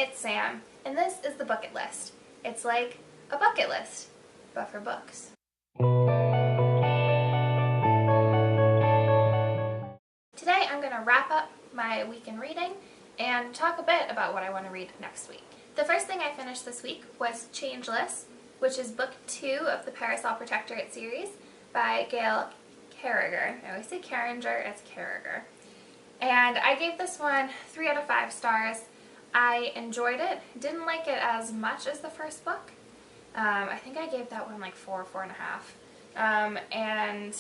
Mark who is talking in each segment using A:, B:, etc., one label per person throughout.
A: it's Sam, and this is the Bucket List. It's like a bucket list, but for books. Today I'm going to wrap up my week in reading and talk a bit about what I want to read next week. The first thing I finished this week was Changeless, which is book 2 of the Parasol Protectorate series by Gail Carriger. I always say Carringer, it's Carriger. And I gave this one 3 out of 5 stars. I enjoyed it. Didn't like it as much as the first book. I think I gave that one like 4, 4.5. And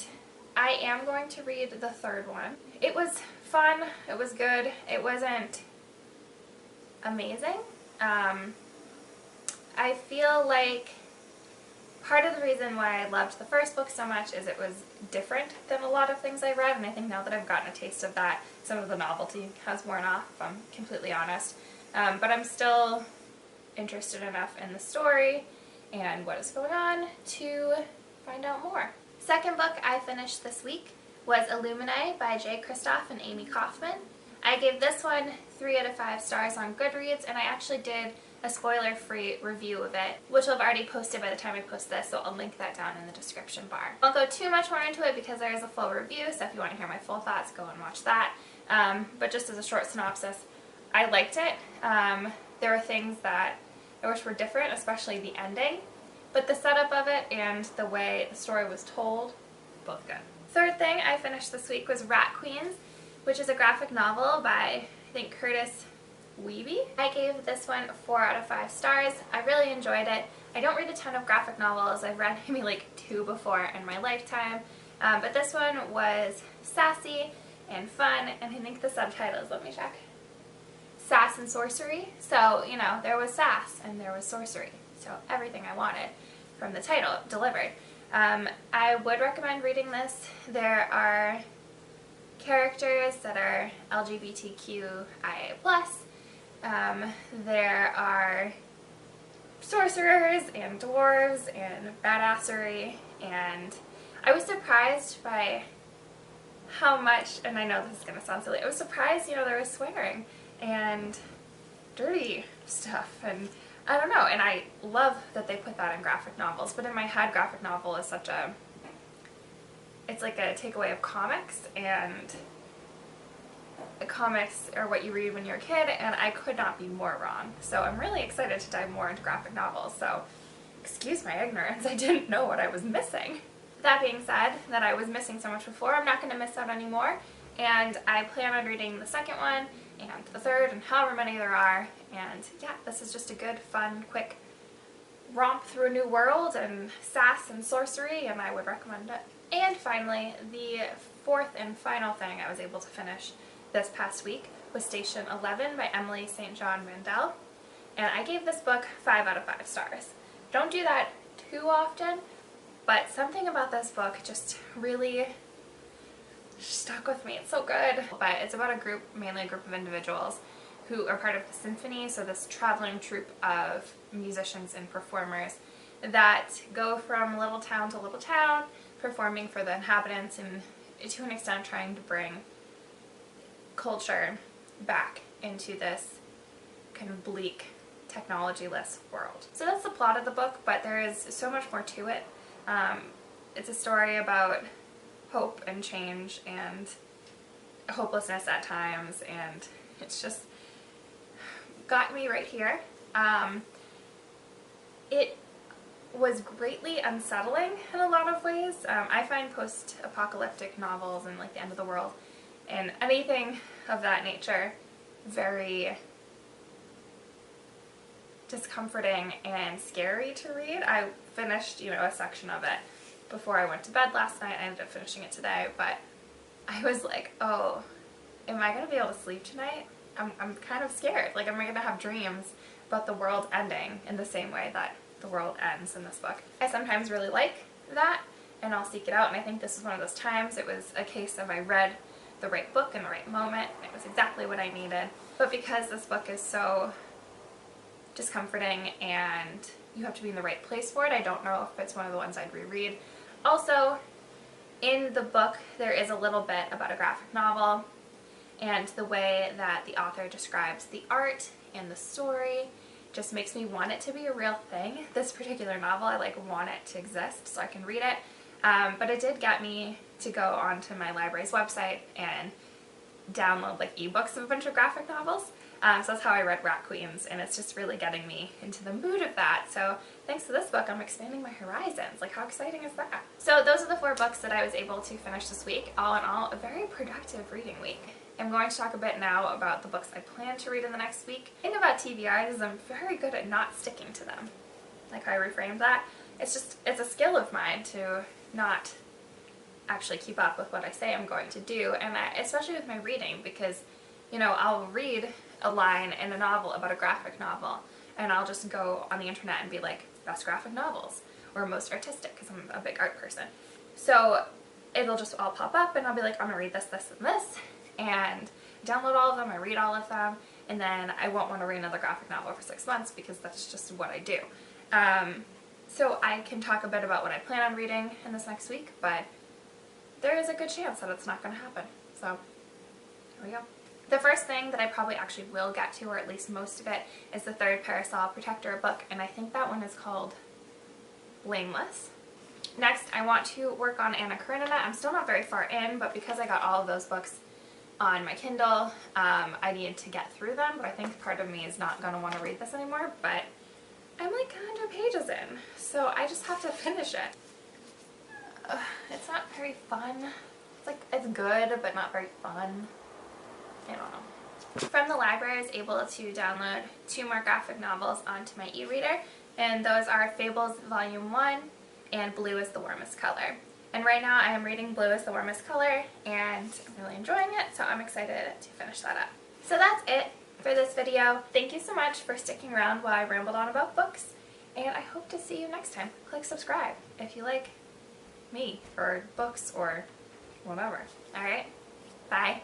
A: I am going to read the third one. It was fun. It was good. It wasn't amazing. I feel like part of the reason why I loved the first book so much is it was different than a lot of things I read, and I think now that I've gotten a taste of that, some of the novelty has worn off, if I'm completely honest. But I'm still interested enough in the story and what is going on to find out more. Second book I finished this week was Illuminated by Jay Kristoff and Amy Kaufman. I gave this one 3 out of 5 stars on Goodreads, and I actually did a spoiler-free review of it, which I've already posted by the time I post this, so I'll link that down in the description bar. I won't go too much more into it because there is a full review, so if you want to hear my full thoughts, go and watch that. But just as a short synopsis, I liked it. There were things that I wish were different, especially the ending, but the setup of it and the way the story was told, both good. Third thing I finished this week was Rat Queens, which is a graphic novel by, I think, Curtis Weeby. I gave this one 4 out of 5 stars. I really enjoyed it. I don't read a ton of graphic novels. I've read maybe like 2 before in my lifetime, but this one was sassy and fun, and I think the subtitles, let me check, sass and sorcery. So, you know, there was sass and there was sorcery. So everything I wanted from the title delivered. I would recommend reading this. There are characters that are LGBTQIA+. There are sorcerers and dwarves and badassery, and I was surprised by how much, and I know this is going to sound silly, I was surprised, you know, there was swearing and dirty stuff, and I don't know, and I love that they put that in graphic novels, but in my head graphic novel is such a, it's like a takeaway of comics, and comics are what you read when you're a kid, and I could not be more wrong. So I'm really excited to dive more into graphic novels, so excuse my ignorance, I didn't know what I was missing. That being said, that I was missing so much before, I'm not going to miss out anymore, and I plan on reading the second one, and the third, and however many there are, and yeah, this is just a good, fun, quick romp through a new world, and sass and sorcery, and I would recommend it. And finally, the fourth and final thing I was able to finish this past week was Station 11 by Emily St. John Mandel, and I gave this book 5 out of 5 stars. Don't do that too often, but something about this book just really stuck with me. It's so good. But it's about a group, mainly a group of individuals who are part of the symphony, so this traveling troupe of musicians and performers that go from little town to little town, performing for the inhabitants and to an extent trying to bring culture back into this kind of bleak, technology-less world. So that's the plot of the book, but there is so much more to it. It's a story about hope and change and hopelessness at times, and it's just got me right here. It was greatly unsettling in a lot of ways. I find post-apocalyptic novels and like the end of the world and anything of that nature very discomforting and scary to read. I finished, you know, a section of it before I went to bed last night. I ended up finishing it today, but I was like, oh, am I going to be able to sleep tonight? I'm kind of scared. Like, am I going to have dreams about the world ending in the same way that the world ends in this book? I sometimes really like that, and I'll seek it out, and I think this is one of those times. It was a case of I read the right book in the right moment, and it was exactly what I needed. But because this book is so discomforting and you have to be in the right place for it, I don't know if it's one of the ones I'd reread. Also, in the book there is a little bit about a graphic novel, and the way that the author describes the art and the story just makes me want it to be a real thing. This particular novel, I like want it to exist so I can read it, but it did get me to go onto my library's website and download like ebooks of a bunch of graphic novels. So that's how I read Rat Queens, and it's just really getting me into the mood of that. So thanks to this book, I'm expanding my horizons. Like, how exciting is that? So those are the 4 books that I was able to finish this week. All in all, a very productive reading week. I'm going to talk a bit now about the books I plan to read in the next week. The thing about TBRs is I'm very good at not sticking to them. Like how I reframed that. It's a skill of mine to not actually keep up with what I say I'm going to do, and especially with my reading, because, you know, I'll read a line in a novel about a graphic novel, and I'll just go on the internet and be like, best graphic novels, or most artistic, because I'm a big art person. So it'll just all pop up, and I'll be like, I'm gonna read this, this, and this, and download all of them, I read all of them, and then I won't want to read another graphic novel for 6 months, because that's just what I do. So I can talk a bit about what I plan on reading in this next week, but there is a good chance that it's not going to happen. So here we go. The first thing that I probably actually will get to, or at least most of it, is the third Parasol Protector book, and I think that one is called Blameless. Next, I want to work on Anna Karenina. I'm still not very far in, but because I got all of those books on my Kindle, I need to get through them, but I think part of me is not going to want to read this anymore, but I'm like 100 pages in, so I just have to finish it. It's not very fun. It's like, it's good, but not very fun. I don't know. From the library, I was able to download 2 more graphic novels onto my e-reader, and those are Fables Volume 1 and Blue is the Warmest Color. And right now I am reading Blue is the Warmest Color, and I'm really enjoying it, so I'm excited to finish that up. So that's it for this video. Thank you so much for sticking around while I rambled on about books, and I hope to see you next time. Click subscribe if you like me, or books, or whatever. Alright? Bye.